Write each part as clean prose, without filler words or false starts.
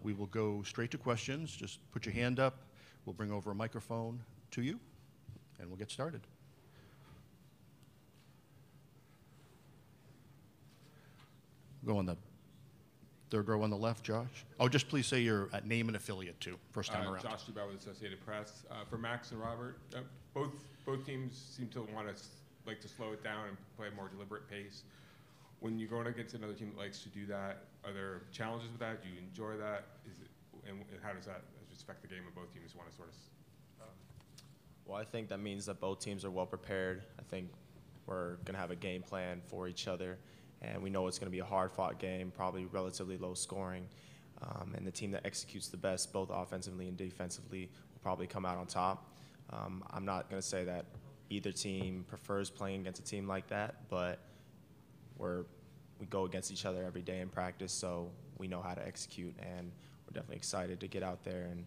We will go straight to questions. Just put your hand up. We'll bring over a microphone to you, and we'll get started. Go on the third row on the left, Josh. Oh, just please say your name and affiliate, too, first time around. Josh Dubois with Associated Press. For Max and Robert, both teams seem to want to like to slow it down and play a more deliberate pace. When you're going against another team that likes to do that, are there challenges with that? Do you enjoy that? And how does that affect the game when both teams want to sort of? Well, I think that means that both teams are well prepared. I think we're going to have a game plan for each other, and we know it's going to be a hard-fought game, probably relatively low scoring. And the team that executes the best, both offensively and defensively, will probably come out on top. I'm not going to say that either team prefers playing against a team like that, but we go against each other every day in practice, so we know how to execute, and we're definitely excited to get out there and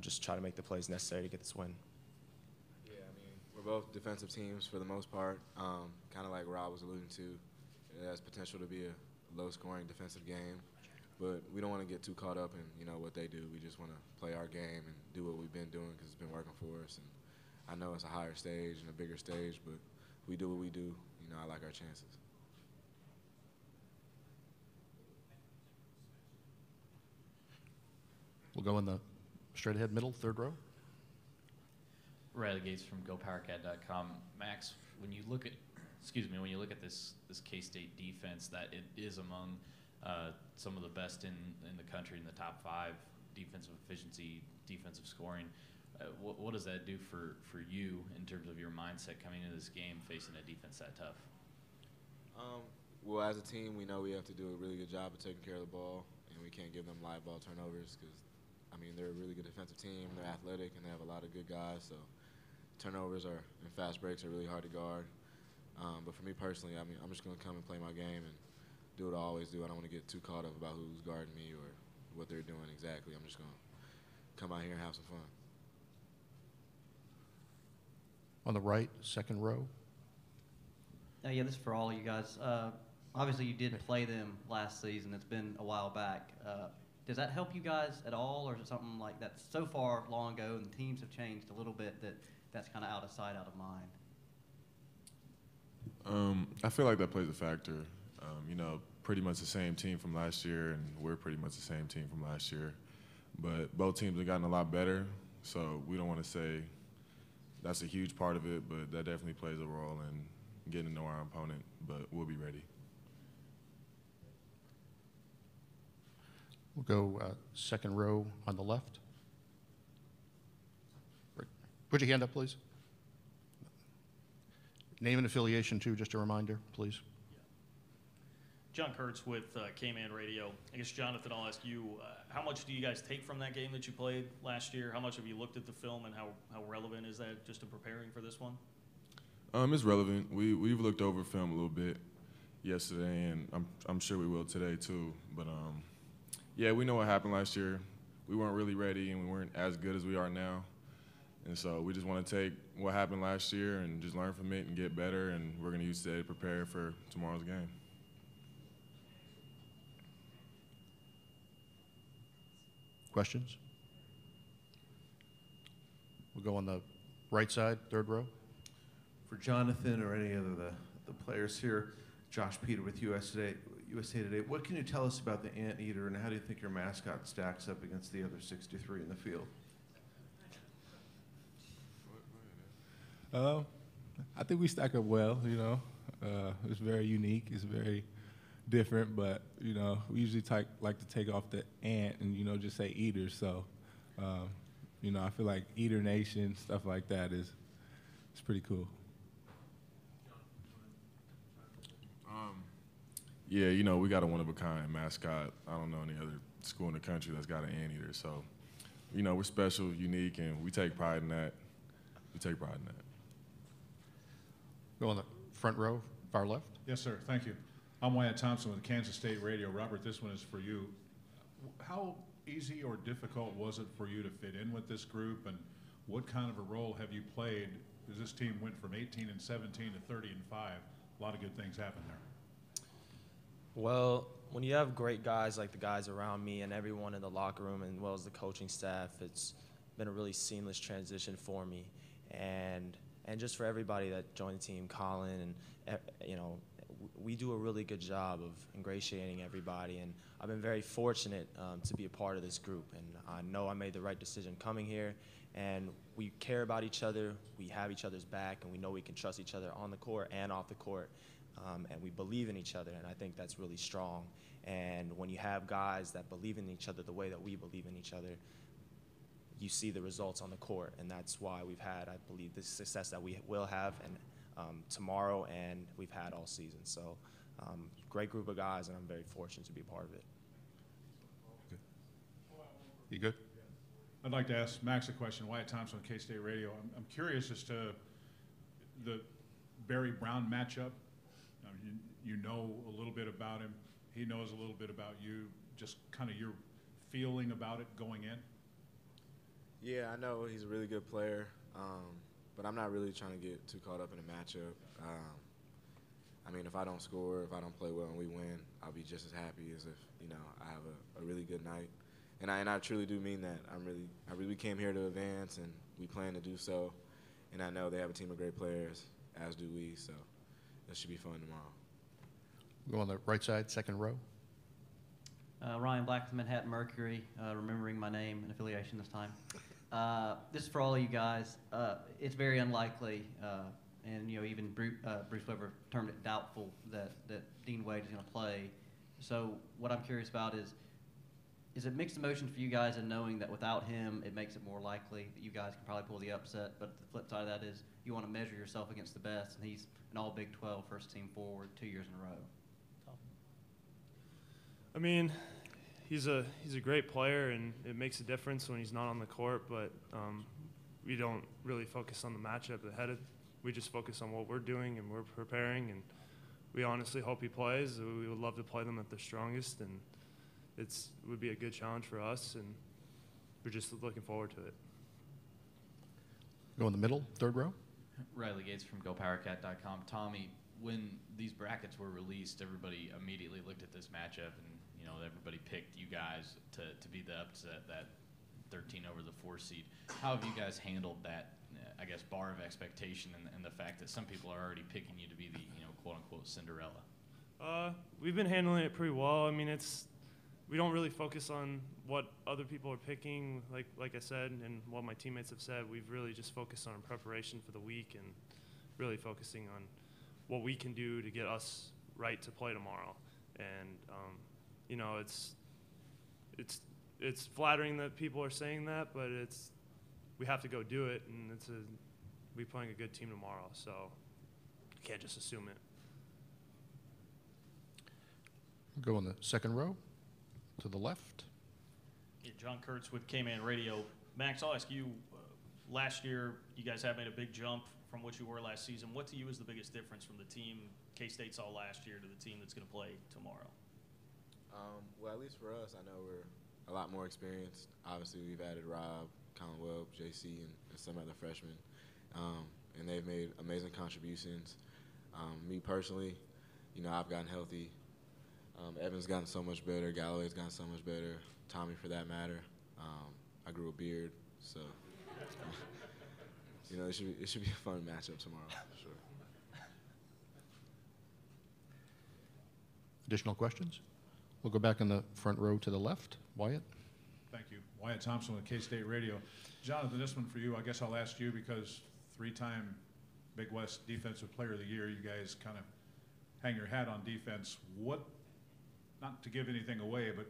just try to make the plays necessary to get this win. Yeah, I mean, we're both defensive teams for the most part. Kind of like Rob was alluding to, it has potential to be a low-scoring defensive game, but we don't want to get too caught up in what they do. We just want to play our game and do what we've been doing because it's been working for us. And I know it's a higher stage and a bigger stage, but we do what we do. I like our chances. We'll go in the straight ahead middle, third row. Riley Gates from GoPowerCat.com. Max, when you look at this K-State defense, that it is among some of the best in the country, in the top 5 defensive efficiency, defensive scoring. What does that do for you in terms of your mindset coming into this game facing a defense that tough? Well, as a team, we know we have to do a really good job of taking care of the ball, and we can't give them live ball turnovers because, they're a really good defensive team. They're athletic, and they have a lot of good guys, so turnovers and fast breaks are really hard to guard. But for me personally, I'm just going to come and play my game and do what I always do. I don't want to get too caught up about who's guarding me or what they're doing exactly. I'm just going to come out here and have some fun. On the right, second row. Yeah, this is for all of you guys. Obviously, you did play them last season. It's been a while back. Does that help you guys at all, or is it something like that so far long ago and teams have changed a little bit that's kind of out of sight, out of mind? I feel like that plays a factor. Pretty much the same team from last year, and we're pretty much the same team from last year. But both teams have gotten a lot better, so we don't want to say that's a huge part of it, but that definitely plays a role in getting to know our opponent, but we'll be ready. We'll go second row on the left. Put your hand up, please. Name and affiliation, too, just a reminder, please. John Kurtz with K-Man Radio. I guess, Jonathan, I'll ask you, how much do you guys take from that game that you played last year? How much have you looked at the film, and how relevant is that just in preparing for this one? It's relevant. We've looked over film a little bit yesterday, and I'm sure we will today, too. But, yeah, we know what happened last year. We weren't really ready, and we weren't as good as we are now. And so we just want to take what happened last year and just learn from it and get better, and we're going to use today to prepare for tomorrow's game. Questions? We'll go on the right side, third row. For Jonathan or any of the players here, Josh Peter with USA Today. What can you tell us about the Anteater, and how do you think your mascot stacks up against the other 63 in the field? I think we stack up well, It's very unique. It's very different, but, we usually like to take off the ant and, just say eater. So, I feel like Eater Nation, stuff like that it's pretty cool. Yeah, we got a one-of-a-kind mascot. I don't know any other school in the country that's got an anteater. So, we're special, unique, and we take pride in that. Go on the front row, far left. Yes, sir. Thank you. I'm Wyatt Thompson with Kansas State Radio. Robert, this one is for you. How easy or difficult was it for you to fit in with this group, and what kind of a role have you played as this team went from 18-17 to 30-5? A lot of good things happened there. Well, when you have great guys like the guys around me and everyone in the locker room and as well as the coaching staff, it's been a really seamless transition for me. And just for everybody that joined the team, Colin, and we do a really good job of ingratiating everybody. And I've been very fortunate to be a part of this group. And I know I made the right decision coming here. And we care about each other, we have each other's back, and we know we can trust each other on the court and off the court. And we believe in each other, and I think that's really strong. And when you have guys that believe in each other the way that we believe in each other, you see the results on the court, and that's why we've had, I believe, the success that we will have and tomorrow, and we've had all season. So, great group of guys, and I'm very fortunate to be a part of it. Good. You good? I'd like to ask Max a question. Wyatt Thompson on K-State Radio. I'm curious as to the Barry Brown matchup. You know a little bit about him. He knows a little bit about you. Just kind of your feeling about it going in. Yeah, I know he's a really good player, but I'm not really trying to get too caught up in a matchup. I mean, if I don't score, if I don't play well and we win, I'll be just as happy as if, I have a really good night. And I truly do mean that. I really came here to advance, and we plan to do so. And I know they have a team of great players, as do we, so it should be fun tomorrow. Go on the right side, second row. Ryan Black with Manhattan Mercury, remembering my name and affiliation this time. This is for all of you guys. It's very unlikely, and even Bruce Weber termed it doubtful that Dean Wade is going to play. So what I'm curious about is it mixed emotions for you guys in knowing that without him, it makes it more likely that you guys can probably pull the upset? But the flip side of that is you want to measure yourself against the best, and he's an all Big 12 first-team forward 2 years in a row. I mean, he's a great player, and it makes a difference when he's not on the court. But we don't really focus on the matchup ahead. We just focus on what we're doing, and we're preparing. And we honestly hope he plays. We would love to play them at their strongest, and it would be a good challenge for us. And we're just looking forward to it. Go in the middle, third row. Riley Gates from GoPowerCat.com. Tommy, when these brackets were released, everybody immediately looked at this matchup, and everybody picked you guys to be the upset, that 13 over the 4 seed. How have you guys handled that, I guess, bar of expectation and the fact that some people are already picking you to be the quote-unquote Cinderella? We've been handling it pretty well. I mean, we don't really focus on what other people are picking, like I said, and what my teammates have said. We've really just focused on preparation for the week and really focusing on what we can do to get us right to play tomorrow. And it's flattering that people are saying that, but we have to go do it, and we're playing a good team tomorrow, so you can't just assume it. Go in the second row to the left. Yeah, John Kurtz with K-Man Radio. Max, I'll ask you, last year you guys have made a big jump from what you were last season. What to you is the biggest difference from the team K-State saw last year to the team that's going to play tomorrow? Well, at least for us, I know we're a lot more experienced. Obviously, we've added Rob, Colin Webb, JC, and some other freshmen, and they've made amazing contributions. Me personally, I've gotten healthy. Evan's gotten so much better. Galloway's gotten so much better. Tommy, for that matter. I grew a beard, so it should be a fun matchup tomorrow, for sure. Additional questions? We'll go back in the front row to the left. Wyatt. Thank you. Wyatt Thompson with K-State Radio. Jonathan, this one for you. I guess I'll ask you because 3-time Big West Defensive Player of the Year, you guys kind of hang your hat on defense. Not to give anything away, but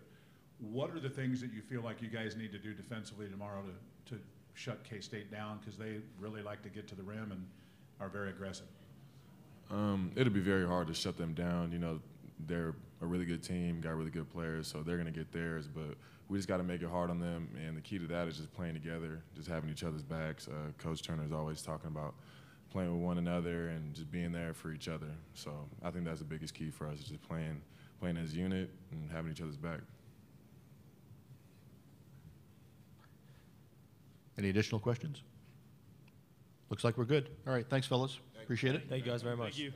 what are the things that you feel like you guys need to do defensively tomorrow to shut K-State down, because they really like to get to the rim and are very aggressive? It'll be very hard to shut them down. They're a really good team, got really good players, so they're going to get theirs, but we just got to make it hard on them, and the key to that is just playing together, just having each other's backs. Coach Turner is always talking about playing with one another and just being there for each other. So I think that's the biggest key for us, is just playing as a unit and having each other's back. Any additional questions? Looks like we're good. All right, thanks, fellas. Appreciate it. Thank you guys very much. Thank you.